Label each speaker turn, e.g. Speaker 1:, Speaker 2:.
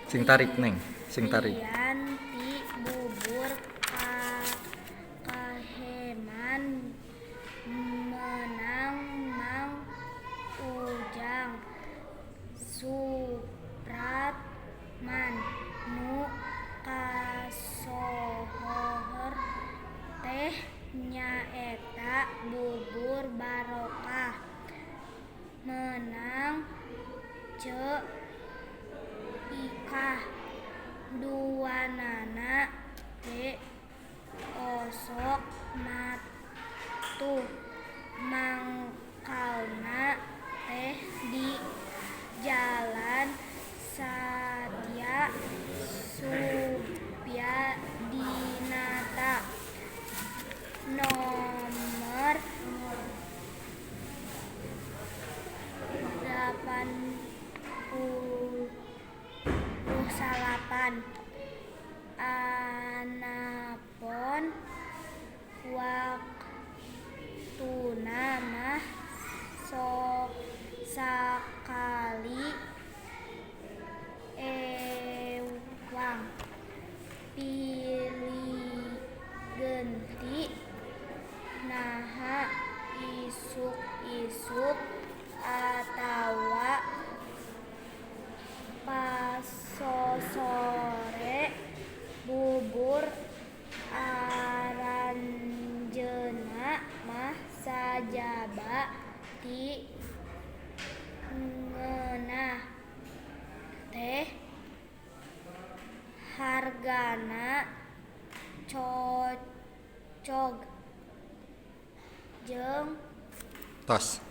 Speaker 1: Sing tarik neng, sing tarik.
Speaker 2: Lian ti bubur kaheman menang Mang Ujang Supratman nu kasohor teh nyaeta bubur barokah menang ce ikah duanana teh osok matuh mangkalna teh di Jalan Satya Supyadinata nomor 88 anapun waktuna mah sok sakali ewang pilih genti naha isuk-isuk atawa pasosore bubur aranjeuna mah sajaba ti ngeunah teh hargana cocog jeung
Speaker 1: Tos.